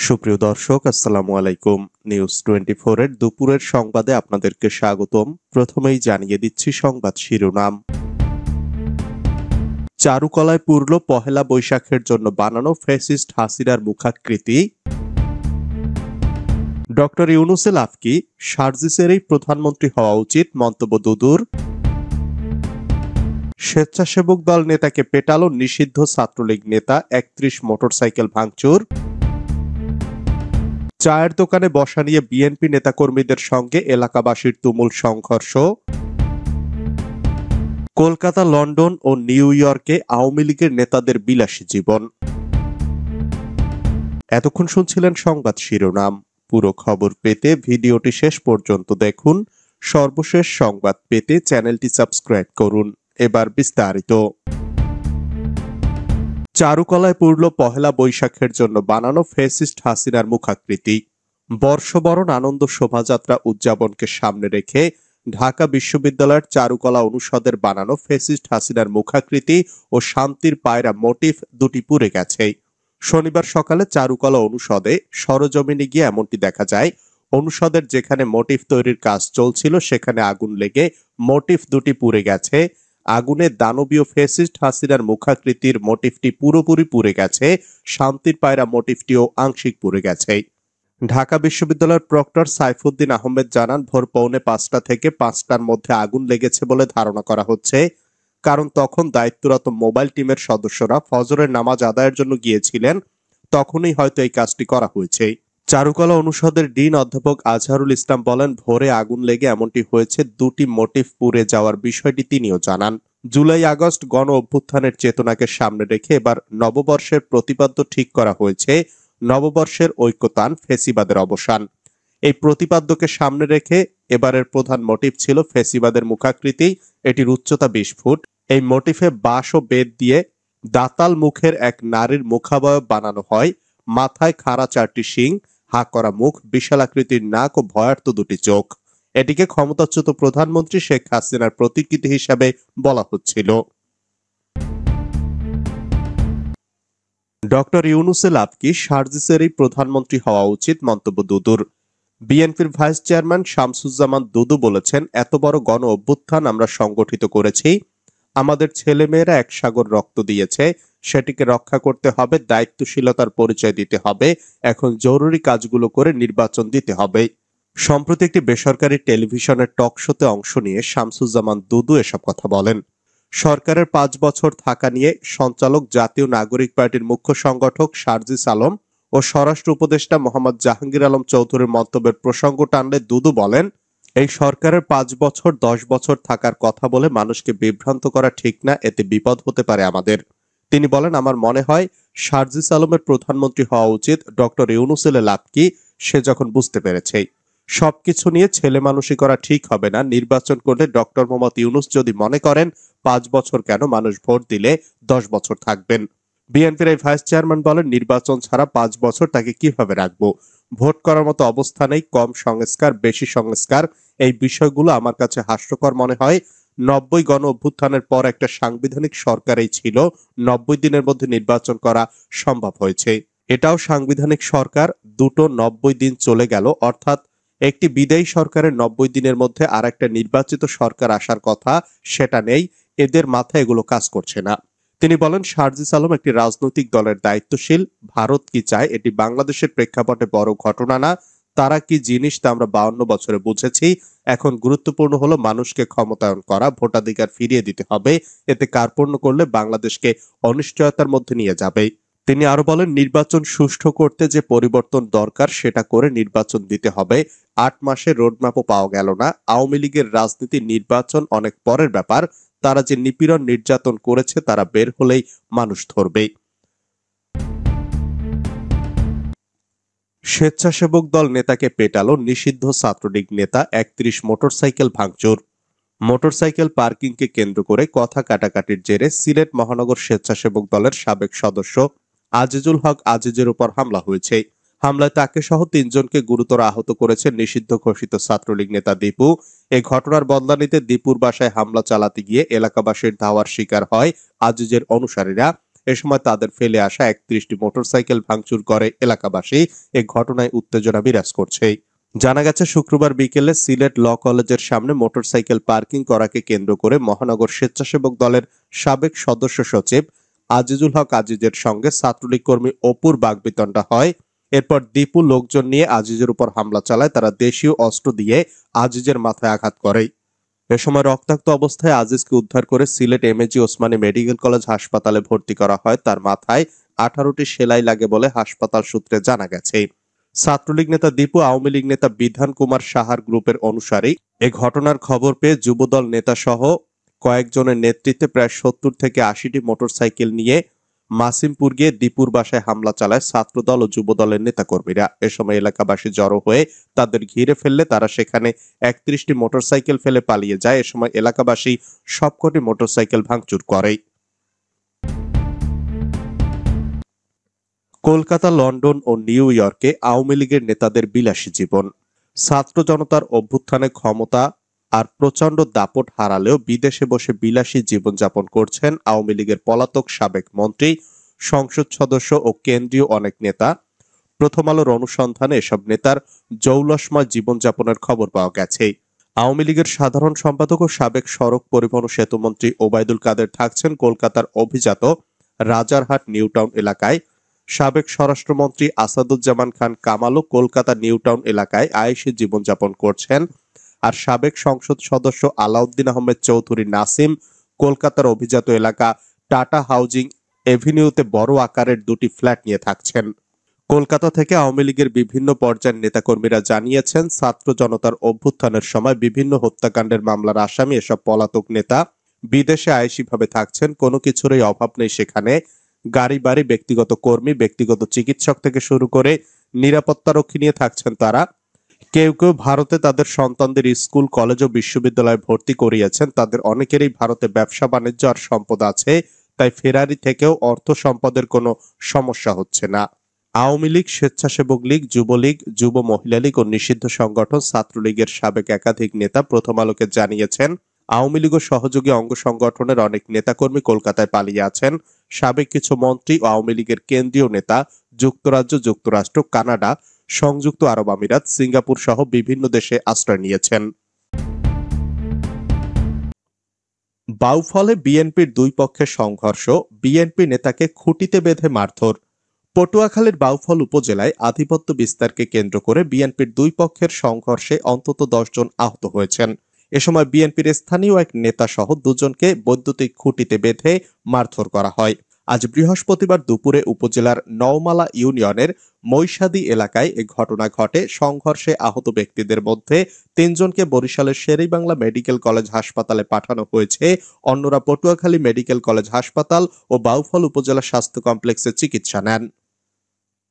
সুপ্রিয় দর্শক, আসসালামু আলাইকুম। নিউজ 24 এর দুপুরের সংবাদে আপনাদেরকে স্বাগতম। প্রথমেই জানিয়ে দিচ্ছি সংবাদ শিরোনাম। চারুকলায় পুরল পহেলা বৈশাখের জন্য বানানো ফ্যাসিস্ট হাসিনার মুখাকৃতি। ডক্টর ইউনূসে লাভ কি, সার্জিসেরই প্রধানমন্ত্রী হওয়া উচিত, মন্তব্য দুদুর। স্বেচ্ছাসেবক দল নেতাকে পেটালো নিষিদ্ধ ছাত্রলীগ নেতা, ৩১ মোটরসাইকেল ভাঙচুর। চায়ের দোকানে বসা নিয়ে বিএনপি নেতাকর্মীদের সঙ্গে এলাকাবাসীর তুমুল সংঘর্ষ। কলকাতা, লন্ডন ও নিউ ইয়র্কে আওয়ামী লীগের নেতাদের বিলাসী জীবন। এতক্ষণ শুনছিলেন সংবাদ শিরোনাম। পুরো খবর পেতে ভিডিওটি শেষ পর্যন্ত দেখুন। সর্বশেষ সংবাদ পেতে চ্যানেলটি সাবস্ক্রাইব করুন। এবার বিস্তারিত। চারুকলায় পুরল পহেলা বৈশাখের জন্য বানানো ফ্যাসিস্ট হাসিনার মুখাকৃতি। বর্ষবরণ আনন্দ শোভাযাত্রা উদযাপনকে সামনে রেখে ঢাকা বিশ্ববিদ্যালয়ের চারুকলা অনুষদের বানানো ফ্যাসিস্ট হাসিনার মুখাকৃতি ও শান্তির পায়রা মোটিফ দুটি পুড়ে গেছে। শনিবার সকালে চারুকলা অনুষদে সরজমিনে গিয়ে এমনটি দেখা যায়। অনুষদের যেখানে মোটিফ তৈরির কাজ চলছিল সেখানে আগুন লেগে মোটিফ দুটি পুড়ে গেছে। আগুনে দানবীয় ফ্যাসিস্ট হাসিনার মুখাকৃতির মোটিফটি পুরোপুরি পুড়ে গেছে। শান্তির পায়রা মোটিফটিও আংশিক পুড়ে গেছে। ঢাকা বিশ্ববিদ্যালয়ের প্রক্টর সাইফুদ্দিন আহমেদ জানান, ভোর 4:45 থেকে 5টার মধ্যে আগুন লেগেছে বলে ধারণা করা হচ্ছে। কারণ তখন দায়িত্বরত মোবাইল টিমের সদস্যরা ফজরের নামাজ আদায়ের জন্য গিয়েছিলেন। তখনই হয়তো এই কাজটি করা হয়েছে। চারুকলা অনুষদের ডিন অধ্যাপক আজহারুল ইসলাম বলেন, ভোরে আগুন লেগে এমনটি হয়েছে। দুটি মোটিফ পুড়ে যাওয়ার বিষয়টি তিনিও জানান। জুলাই আগস্ট গণ অভ্যুত্থানের চেতনাকে সামনে রেখে এবার নববর্ষের প্রতিপাদ্য ঠিক করা হয়েছে। নববর্ষের ঐক্যতান, ফেসিবাদের অবসান। এই প্রতিপাদ্যকে সামনে রেখে এবারের প্রধান মোটিভ ছিল ফেসিবাদের মুখাকৃতি। এটির উচ্চতা 20 ফুট। এই মোটিফে বাঁশ ও বেত দিয়ে দাতাল মুখের এক নারীর মুখাবয়ব বানানো হয়। মাথায় খাড়া 4টি শিং, হাঁ করা মুখ, বিশাল আকৃতির নাক ও ভয়ার্ত দুটি চোখ। এটিকে ক্ষমতাচ্যুত প্রধানমন্ত্রী শেখ হাসিনার প্রতিকৃতি হিসাবে বলা হচ্ছিল। ডক্টর ইউনূসে লাভ কি, সার্জিসেরই প্রধানমন্ত্রী হওয়া উচিত, মন্তব্য দুদুর। বিএনপির ভাইস চেয়ারম্যান শামসুজ্জামান দুদু বলেছেন, এত বড় গণ অভ্যুত্থান আমরা সংগঠিত করেছি। আমাদের ছেলেমেয়েরা এক সাগর রক্ত দিয়েছে। সেটিকে রক্ষা করতে হবে, দায়িত্বশীলতার পরিচয় দিতে হবে। এখন জরুরি কাজগুলো করে নির্বাচন দিতে হবে। সম্প্রতি একটি বেসরকারি টেলিভিশনের টক শোতে অংশ নিয়ে শামসুজ্জামান দুদু এসব কথা বলেন। সরকারের 5 বছর থাকা নিয়ে সঞ্চালক জাতীয় নাগরিক পার্টির মুখ্য সংগঠক সার্জিস আলম ও স্বরাষ্ট্র উপদেষ্টা মোহাম্মদ জাহাঙ্গীর আলম চৌধুরীর মন্তব্যের প্রসঙ্গ টানলে দুদু বলেন, এই সরকারের 5 বছর 10 বছর থাকার কথা বলে মানুষকে বিভ্রান্ত করা ঠিক না, এতে বিপদ হতে পারে আমাদের। তিনি বলেন, আমার মনে হয় সার্জিস আলমের প্রধানমন্ত্রী হওয়া উচিত। ডক্টর ইউনূসে লাভ কি, সে যখন বুঝতে পেরেছে সবকিছু নিয়ে ছেলে মানুষই করা ঠিক হবে না। নির্বাচন করলে ডক্টর মোহাম্মদ ইউনূস যদি মনে করেন 5 বছর কেন, মানুষ ভোট দিলে 10 বছর থাকবেন। বিএনপির এই ভাইস চেয়ারম্যান বলেন, নির্বাচন ছাড়া 5 বছর তাকে কিভাবে রাখবো? ভোট করার মতো অবস্থা নেই। কম সংস্কার, বেশি সংস্কার, এই বিষয়গুলো আমার কাছে হাস্যকর মনে হয়। 90 গণ অভ্যুত্থানের পর একটা সাংবিধানিক সরকারই ছিল। 90 দিনের মধ্যে নির্বাচন করা সম্ভব হয়েছে। এটাও সাংবিধানিক সরকার। দুটো 90 দিন চলে গেল, অর্থাৎ একটি বিদায়ী সরকারের 90 দিনের মধ্যে আর একটা নির্বাচিত সরকার আসার কথা, সেটা নেই। এদের মাথায় এগুলো কাজ করছে না। তিনি বলেন, সার্জিস আলম একটি রাজনৈতিক দলের দায়িত্বশীল। ভারত কি চায় এটি বাংলাদেশের প্রেক্ষাপটে বড় ঘটনা না। তারা কি জিনিস তা আমরা 52 বছরে বুঝেছি। এখন গুরুত্বপূর্ণ হলো মানুষকে ক্ষমতায়ন করা, ভোটাধিকার ফিরিয়ে দিতে হবে। এতে কার্পণ্য করলে বাংলাদেশকে অনিশ্চয়তার মধ্যে নিয়ে যাবে। তিনি আরো বলেন, নির্বাচন সুষ্ঠু করতে যে পরিবর্তন দরকার সেটা করে নির্বাচন দিতে হবে। 8 মাসে রোডম্যাপও পাওয়া গেল না। আওয়ামী লীগের রাজনীতি, নির্বাচন অনেক পরের ব্যাপার। তারা যে নিপীড়ন নির্যাতন করেছে তারা বের হলেই মানুষ ধরবে। স্বেচ্ছাসেবক দল নেতাকে পেটালো নিষিদ্ধ ছাত্রলীগ নেতা, 31 মোটরসাইকেল ভাঙচুর। মোটরসাইকেল পার্কিংকে কেন্দ্র করে কথা কাটাকাটির জেরে সিলেট মহানগর স্বেচ্ছাসেবক দলের সাবেক সদস্য আজিজুল হক আজিজের উপর হামলা হয়েছে। হামলায় তাকে সহ 3 জনকে গুরুতর আহত করেছে নিষিদ্ধ ঘোষিত ছাত্রলীগ নেতা দীপু। এই ঘটনার বদলা নিতে দীপুর বাসায় হামলা চালাতে গিয়ে এলাকাবাসীর ধাওয়ার শিকার হয় আজিজের অনুসারীরা। এ সময় তাদের ফেলে আসা 31টি মোটরসাইকেল ভাঙচুর করে এলাকাবাসী। এ ঘটনায় উত্তেজনা বিরাজ করছে। জানা গেছে শুক্রবার বিকেলে সিলেট ল কলেজের সামনে মোটরসাইকেল পার্কিং করাকে কেন্দ্র করে মহানগর স্বেচ্ছাসেবক দলের সাবেক সদস্য সচিব আজিজুল হক আজিজের সঙ্গে ছাত্রলীগ কর্মী অপুর বাগবিতণ্ডা হয়। এরপর দীপু লোকজন নিয়ে আজিজের উপর হামলা চালায়। তারা দেশীয় অস্ত্র দিয়ে আজিজের মাথায় আঘাত করে। এ সময় রক্তাক্ত অবস্থায় আজিজকে উদ্ধার করে Sylhet MAG Osmani medical college হাসপাতালে ভর্তি করা হয়। তার মাথায় 18টি সেলাই লাগে বলে হাসপাতাল সূত্রে জানা গেছে। ছাত্রলীগ নেতা দীপু আওয়ামী লীগ নেতা বিধান কুমার সাহার গ্রুপের অনুসারী। এ ঘটনার খবর পেয়ে যুবদল নেতা সহ কয়েকজনের নেতৃত্বে প্রায় 70 থেকে 80টি মোটরসাইকেল নিয়ে মাসিমপুর গিয়ে দীপুর বাসায় হামলা চালায় ছাত্রদল ও যুবদলের নেতাকর্মীরা। এ সময় এলাকাবাসী জড়ো হয়ে তাদের ঘিরে ফেললে তারা সেখানে 31টি মোটরসাইকেল ফেলে পালিয়ে যায়। এ সময় এলাকাবাসী সবকটি মোটরসাইকেল ভাঙচুর করে। কলকাতা, লন্ডন ও নিউ ইয়র্কে আওয়ামী লীগের নেতাদের বিলাসী জীবন। ছাত্র জনতার অভ্যুত্থানে ক্ষমতা আর প্রচন্ড দাপট হারালেও বিদেশে বসে বিলাসী জীবনযাপন করছেন আওয়ামী লীগের পলাতক সাবেক মন্ত্রী, সংসদ সদস্য ও কেন্দ্রীয় অনেক নেতা। প্রথম আলোর অনুসন্ধানে এসব নেতার জৌলসময় জীবনযাপনের খবর পাওয়া গেছে। আওয়ামী লীগের সাধারণ সম্পাদক ও সাবেক সড়ক পরিবহন ও সেতুমন্ত্রী ওবায়দুল কাদের থাকছেন কলকাতার অভিজাত রাজারহাট নিউটাউন এলাকায়। সাবেক স্বরাষ্ট্রমন্ত্রী আসাদুজ্জামান খান কামালও কলকাতা নিউটাউন এলাকায় আয়েশি জীবনযাপন করছেন। আর সাবেক সংসদ সদস্য আলাউদ্দিন আহমেদ চৌধুরী নাসিম কলকাতার অভিজাত এলাকা টাটা হাউজিং এভিনিউতে বড় আকারের 2টি ফ্ল্যাট নিয়ে থাকছেন। কলকাতা থেকে আওয়ামী লীগের বিভিন্ন পর্যায়ের নেতাকর্মীরা জানিয়েছেন, ছাত্র জনতার অভ্যুত্থানের সময় বিভিন্ন হত্যাকাণ্ডের মামলার আসামি এসব পলাতক নেতা বিদেশে আয়েশিভাবে থাকছেন। কোনো কিছুরই অভাব নেই সেখানে। গাড়ি বাড়ি, ব্যক্তিগত কর্মী, ব্যক্তিগত চিকিৎসক থেকে শুরু করে নিরাপত্তারক্ষী নিয়ে থাকছেন তারা। কেউ কেউ ভারতে তাদের সন্তানদের স্কুল, কলেজ ও বিশ্ববিদ্যালয়ে ভর্তি করিয়েছেন। তাদের অনেকেরই ভারতে ব্যবসা বাণিজ্য আর সম্পদ আছে, তাই ফেরারি থেকেও অর্থ সম্পদের কোনো সমস্যা হচ্ছে না। আওয়ামী লীগ, স্বেচ্ছাসেবক লীগ, যুবলীগ, যুব মহিলা লীগ ও নিষিদ্ধ সংগঠন ছাত্রলীগের সাবেক একাধিক নেতা প্রথম আলোকে জানিয়েছেন, আওয়ামী লীগ ও সহযোগী অঙ্গ সংগঠনের অনেক নেতাকর্মী কলকাতায় পালিয়ে আছেন। সাবেক কিছু মন্ত্রী ও আওয়ামী লীগের কেন্দ্রীয় নেতা যুক্তরাজ্য, যুক্তরাষ্ট্র, কানাডা, সংযুক্ত আরব আমিরাত, সিঙ্গাপুর সহ বিভিন্ন দেশে আশ্রয় নিয়েছেন। বাউফলে বিএনপির দুই পক্ষের সংঘর্ষ, বিএনপি নেতাকে খুঁটিতে বেঁধে মারধর। পটুয়াখালীর বাউফল উপজেলায় আধিপত্য বিস্তারকে কেন্দ্র করে বিএনপির দুই পক্ষের সংঘর্ষে অন্তত 10 জন আহত হয়েছেন। এ সময় বিএনপির স্থানীয় এক নেতা সহ 2 জনকে বৈদ্যুতিক খুঁটিতে বেঁধে মারধর করা হয়। আজ বৃহস্পতিবার দুপুরে উপজেলার নওমালা ইউনিয়নের মৈশাদি এলাকায় এ ঘটনা ঘটে। সংঘর্ষে আহত ব্যক্তিদের মধ্যে 3 জনকে বরিশালের শেরেবাংলা মেডিকেল কলেজ হাসপাতালে পাঠানো হয়েছে। অন্যরা পটুয়াখালী মেডিকেল কলেজ হাসপাতাল ও বাউফল উপজেলা স্বাস্থ্য কমপ্লেক্সে চিকিৎসা নেন।